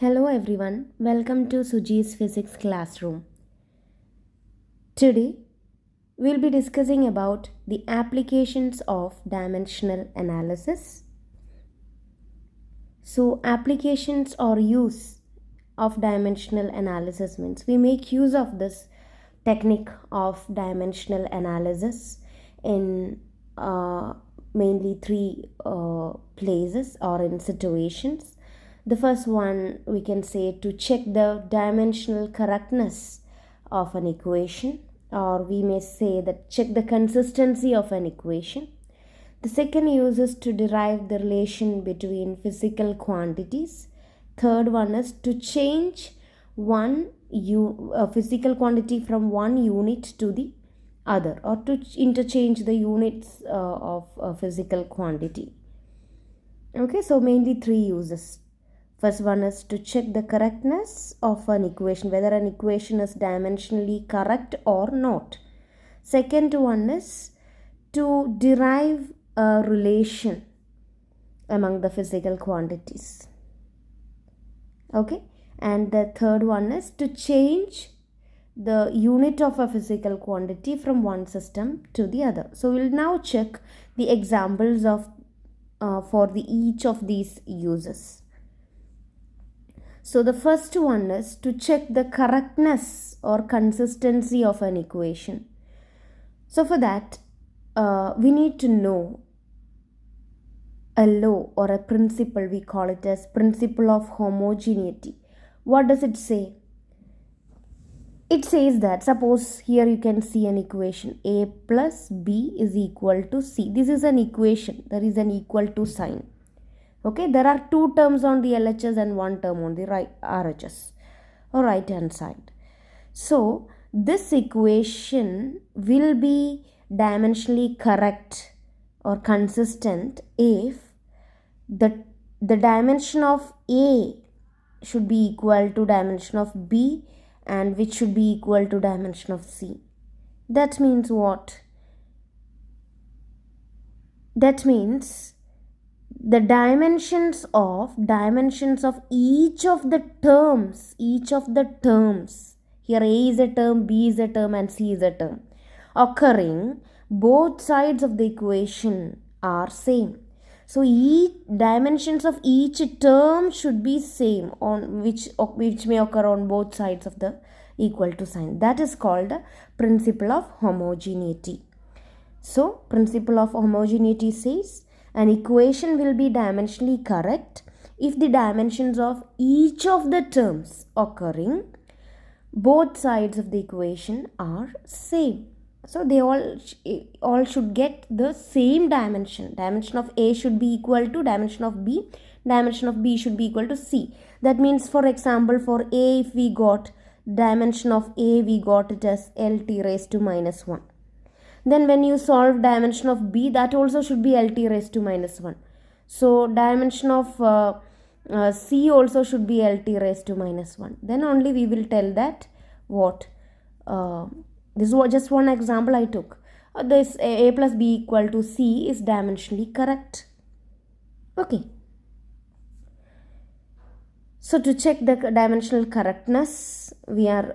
Hello everyone, welcome to SUJI'S Physics Classroom. Today, we'll be discussing about the applications of dimensional analysis. So, applications or use of dimensional analysis means we make use of this technique of dimensional analysis in mainly three places or in situations. The first one we can say to check the dimensional correctness of an equation, or we may say that check the consistency of an equation. The second use is to derive the relation between physical quantities. Third one is to change physical quantity from one unit to the other, or to interchange the units of a physical quantity. Okay, so mainly three uses. First one is to check the correctness of an equation, whether an equation is dimensionally correct or not. Second one is to derive a relation among the physical quantities. Okay, and the third one is to change the unit of a physical quantity from one system to the other. So we'll now check the examples of for each of these uses. So the first one is to check the correctness or consistency of an equation. So for that, we need to know a law or a principle. We call it as principle of homogeneity. What does it say? It says that, suppose here you can see an equation, a plus b is equal to c. This is an equation. There is an equal to sign. Okay, there are two terms on the LHS and one term on the RHS or right hand side. So this equation will be dimensionally correct or consistent if the dimension of A should be equal to dimension of B, and which should be equal to dimension of C. That means what? That means the dimensions of each of the terms, here A is a term, B is a term, and C is a term, occurring both sides of the equation are same. So each dimensions of each term should be same, on which may occur on both sides of the equal to sign. That is called the principle of homogeneity. So principle of homogeneity says an equation will be dimensionally correct if the dimensions of each of the terms occurring both sides of the equation are same. So they all should get the same dimension. Dimension of A should be equal to dimension of B. Dimension of B should be equal to C. That means, for example, for A, if we got dimension of A, we got it as LT raised to minus 1. Then when you solve dimension of B, that also should be LT raised to minus 1. So dimension of C also should be LT raised to minus 1. Then only we will tell that what? This was just one example I took. This A plus B equal to C is dimensionally correct. Okay. So to check the dimensional correctness, we are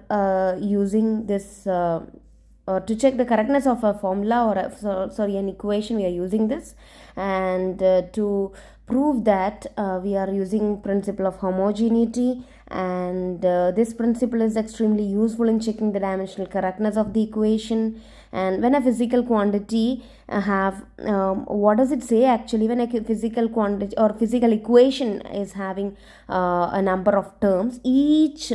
using this, to check the correctness of a formula or an equation, we are using this. And to prove that, we are using principle of homogeneity, and this principle is extremely useful in checking the dimensional correctness of the equation. And when a physical quantity what does it say actually? When a physical quantity or physical equation is having a number of terms, each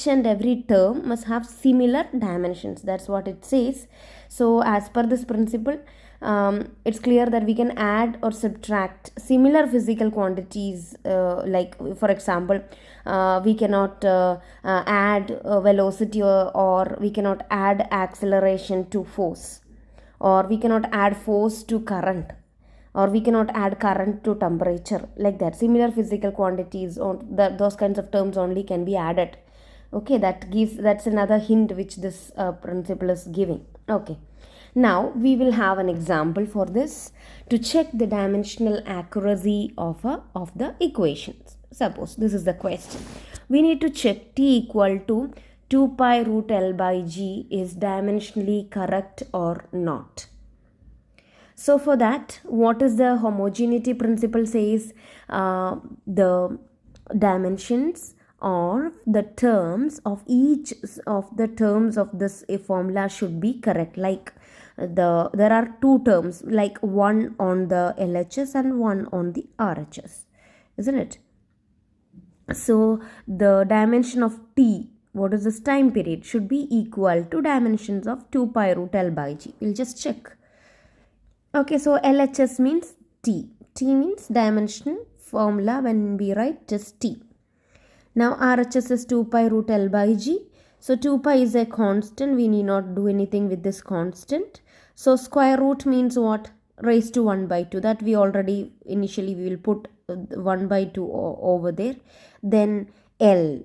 and every term must have similar dimensions. That's what it says. So as per this principle, it's clear that we can add or subtract similar physical quantities, like for example, we cannot add velocity or we cannot add acceleration to force, or we cannot add force to current, or we cannot add current to temperature, like that. Similar physical quantities or those kinds of terms only can be added. Okay, that's another hint which this principle is giving. Okay, now we will have an example for this to check the dimensional accuracy of the equations. Suppose this is the question. We need to check T equal to 2 pi root L by G is dimensionally correct or not. So for that, what is the homogeneity principle says? The dimensions or the terms of each of the terms of this formula should be correct. Like there are two terms, like one on the LHS and one on the RHS, isn't it? So the dimension of T, what is this time period, should be equal to dimensions of 2 pi root L by G. We'll just check. Okay, so LHS means T. T means dimension formula when we write just T. Now RHS is 2 pi root L by G. So 2 pi is a constant. We need not do anything with this constant. So square root means what? Raised to 1 by 2. That we already initially we will put 1 by 2 over there. Then L.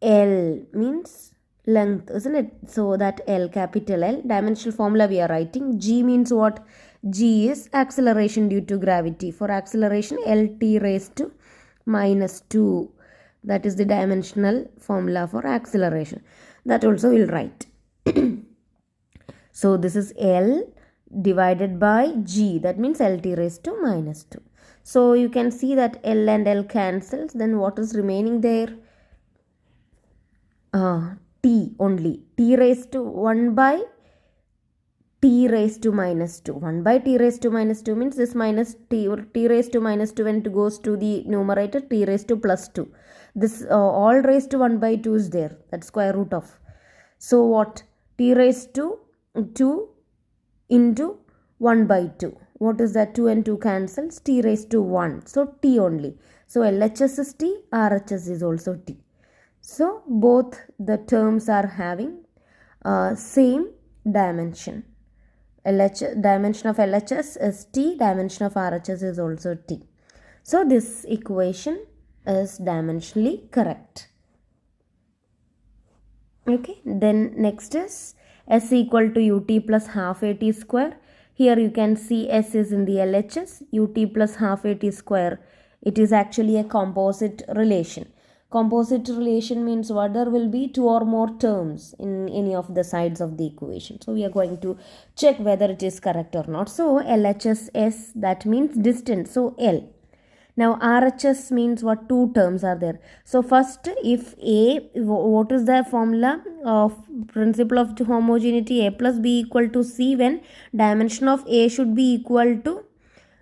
L means length, isn't it? So that L, capital L, dimensional formula we are writing. G means what? G is acceleration due to gravity. For acceleration, LT raised to minus 2. That is the dimensional formula for acceleration. That also we'll write. So this is L divided by G. That means LT raised to minus 2. So you can see that L and L cancels. Then what is remaining there? T only. T raised to 1 by T raised to minus 2. 1 by T raised to minus 2 means this minus T, or T raised to minus 2 when it goes to the numerator, T raised to plus 2. This all raised to 1 by 2 is there. That's square root of. So what? T raised to 2 into 1 by 2. What is that? 2 and 2 cancels. T raised to 1. So T only. So LHS is T, RHS is also T. So both the terms are having same dimension. Dimension of LHS is T, dimension of RHS is also T. So this equation is dimensionally correct. Okay, then next is S equal to UT plus half AT square. Here you can see S is in the LHS, UT plus half AT square. It is actually a composite relation. Composite relation means what? There will be two or more terms in any of the sides of the equation. So we are going to check whether it is correct or not. So LHS S, that means distance. So L. Now RHS means what? Two terms are there. So first, if A, what is the formula of principle of homogeneity? A plus B equal to C, when dimension of A should be equal to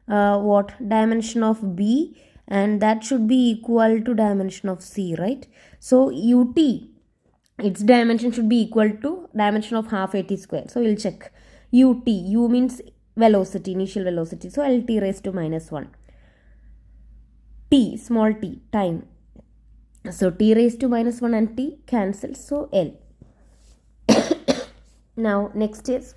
what? Dimension of B, and that should be equal to dimension of C, right? So UT, its dimension should be equal to dimension of half AT square. So we'll check. UT, U means velocity, initial velocity. So LT raised to minus 1. T, small t, time. So T raised to minus 1 and T cancels. So L. Now next is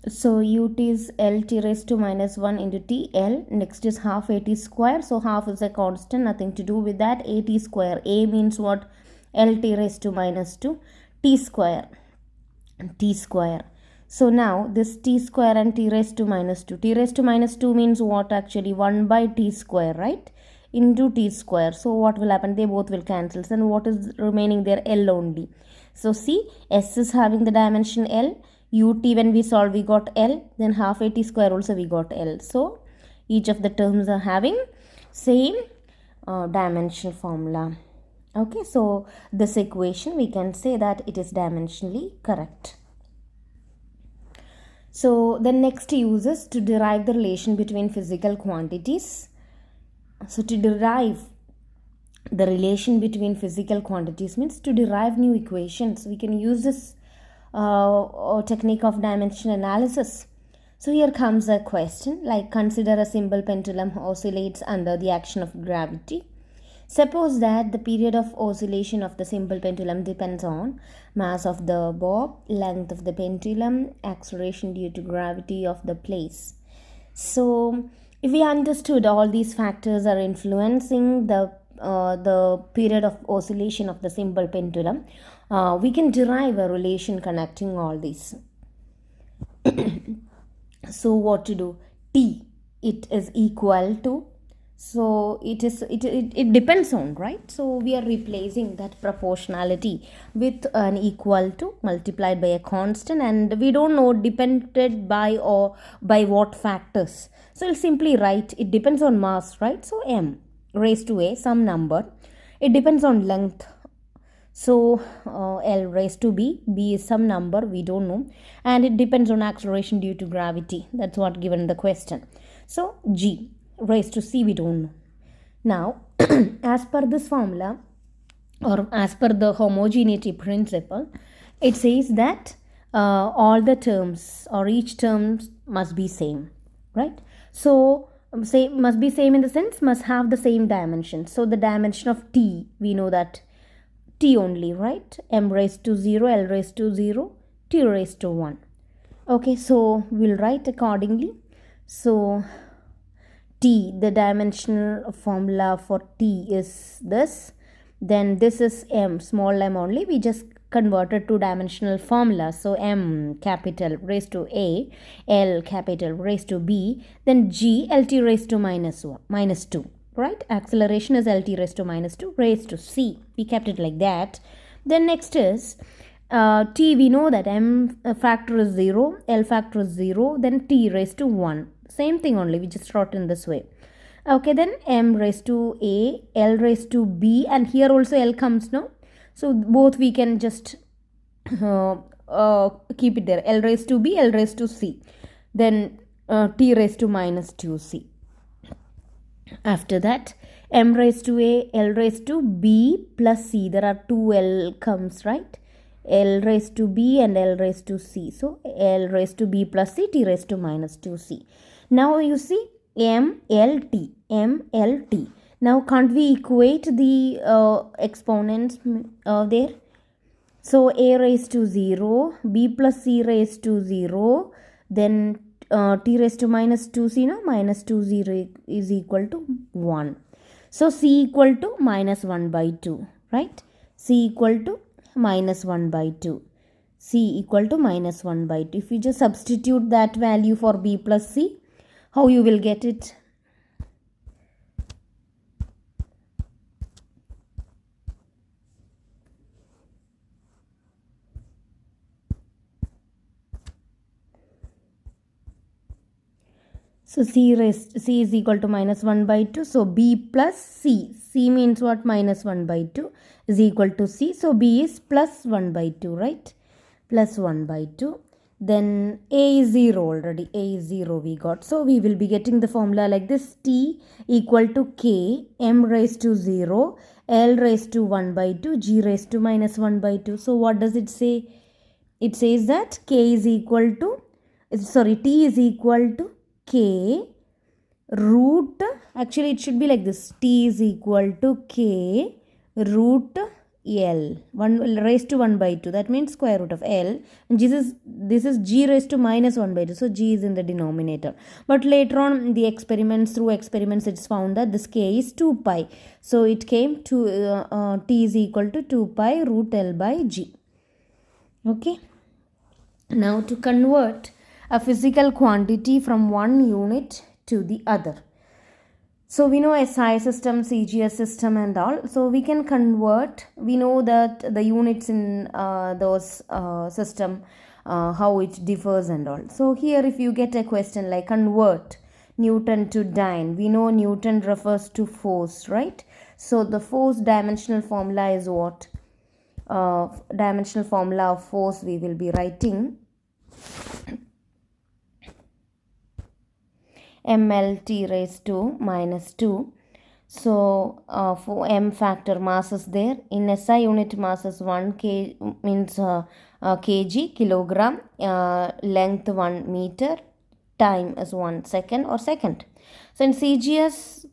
so UT is LT raised to minus 1 into T, L. Next is half AT square. So half is a constant, nothing to do with that. AT square. A means what? LT raised to minus 2. T square. T square. So now this T square and T raised to minus 2. T raised to minus 2 means what actually? 1 by T square, right? Into T square. So what will happen? They both will cancel. And what is remaining there? L only. So see, S is having the dimension L. UT, when we solve, we got L. Then half AT square also we got L. So each of the terms are having same dimension formula. Okay, so this equation we can say that it is dimensionally correct. So the next use is to derive the relation between physical quantities. So to derive the relation between physical quantities means to derive new equations. We can use this technique of dimension analysis. So here comes a question like, consider a simple pendulum oscillates under the action of gravity. Suppose that the period of oscillation of the simple pendulum depends on mass of the bob, length of the pendulum, acceleration due to gravity of the place. So if we understood all these factors are influencing the period of oscillation of the simple pendulum, we can derive a relation connecting all these. So what to do? T. it is equal to, so it depends on, right? So we are replacing that proportionality with an equal to multiplied by a constant, and we don't know depended by or by what factors. So I'll simply write it depends on mass, right? So m raised to a some number. It depends on length, so L raised to B is some number we don't know, and it depends on acceleration due to gravity. That's what given in the question. So G raised to C we don't know. Now, as per this formula, or as per the homogeneity principle, it says that all the terms or each term must be same, right? So say must be same in the sense must have the same dimension. So the dimension of T, we know that T only, right? M raised to 0, L raised to 0, T raised to 1. Okay, so we'll write accordingly. So T, the dimensional formula for T is this. Then this is M, small m only. We just converted to dimensional formula. So M capital raised to A, L capital raised to B, then G, LT raised to minus 2. Right? Acceleration is LT raised to minus 2 raised to C. We kept it like that. Then next is T, we know that M factor is 0, L factor is 0, then T raised to 1. Same thing only, we just wrote in this way. Okay, then M raised to A, L raised to B, and here also L comes now. So both we can just keep it there. L raised to B, L raised to C. Then T raised to minus 2C. After that, M raised to A, L raised to B plus C. There are two L comes, right? L raised to B and L raised to C. So, L raised to B plus C, T raised to minus 2C. Now, you see M, L, T. M, L, T. Now, can't we equate the exponents there? So, A raised to 0, B plus C raised to 0, then T raised to minus 2C, no? Minus 2 0 is equal to 1. So, C equal to minus 1 by 2, right? C equal to minus 1 by 2. C equal to minus 1 by 2. If you just substitute that value for B plus C, how you will get it? So C is equal to minus 1 by 2. So B plus C. C means what? Minus 1 by 2 is equal to C. So B is plus 1 by 2, right? Plus 1 by 2. Then A is 0 already. A is 0 we got. So we will be getting the formula like this. T equal to K, M raised to 0, L raised to 1 by 2, G raised to minus 1 by 2. So what does it say? It says that K is equal to, T is equal to K root, actually it should be like this, T is equal to K root L, 1 raised to 1 by 2, that means square root of L, and this is G raised to minus 1 by 2, so G is in the denominator. But later on through experiments it's found that this K is 2 pi, so it came to T is equal to 2 pi root L by G. Okay, now to convert a physical quantity from one unit to the other. So we know SI system, SUJI'S system and all. So we can convert, we know that the units in those system, how it differs and all. So here if you get a question like convert Newton to dyne, we know Newton refers to force, right? So the force dimensional formula is what? Dimensional formula of force we will be writing mlt raised to minus 2. So for m factor mass is there. In SI unit mass is 1 k means kg, kilogram, length 1 meter, time is 1 second or second. So in SUJI'S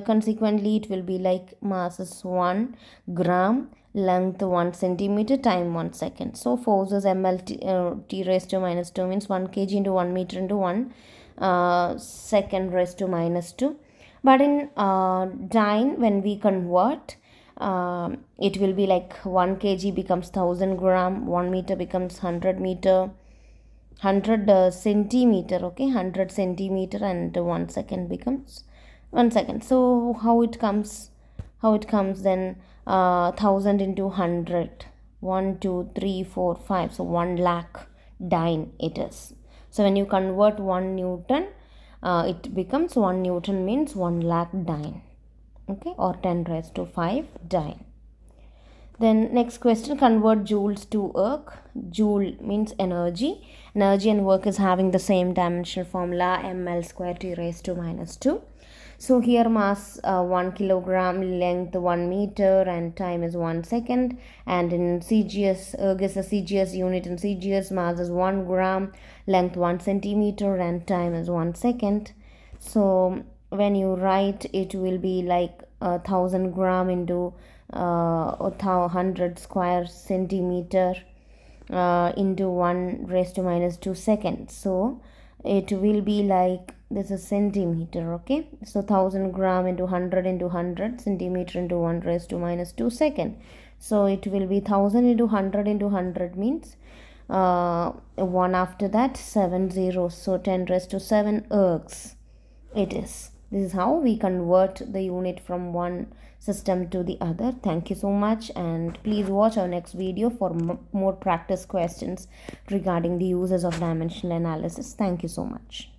consequently it will be like mass is 1 gram, length 1 centimeter, time 1 second. So force is mlt t raised to minus 2 means 1 kg into 1 meter into 1 second raised to minus 2. But in dyne, when we convert, it will be like 1 kg becomes 1000 gram, 1 meter becomes 100 meter, 100 centimeter, okay, 100 centimeter, and 1 second becomes 1 second. So how it comes then, 1000 into 100, 1 2 3 4 5, so 1 lakh dyne it is. So when you convert 1 newton, it becomes 1 newton means 1 lakh dyne, okay, or 10 raised to 5 dyne. Then next question, convert joules to work. Joule means energy. Energy and work is having the same dimensional formula, ml square t raised to minus 2. So here mass 1 kilogram, length 1 meter, and time is 1 second. And in CGS, erg is a CGS unit. In CGS, mass is 1 gram, length 1 centimeter, and time is 1 second. So when you write, it will be like 1000 gram into 100 square centimeter into 1 raised to minus 2 seconds. So it will be like this is centimeter, okay. So 1000 gram into 100 centimeter into 1 raised to minus 2 second. So it will be 1000 into 100 means 1 after that 7 zeros, so 10 raised to 7 ergs it is. This is how we convert the unit from one system to the other. Thank you so much, and please watch our next video for more practice questions regarding the uses of dimensional analysis. Thank you so much.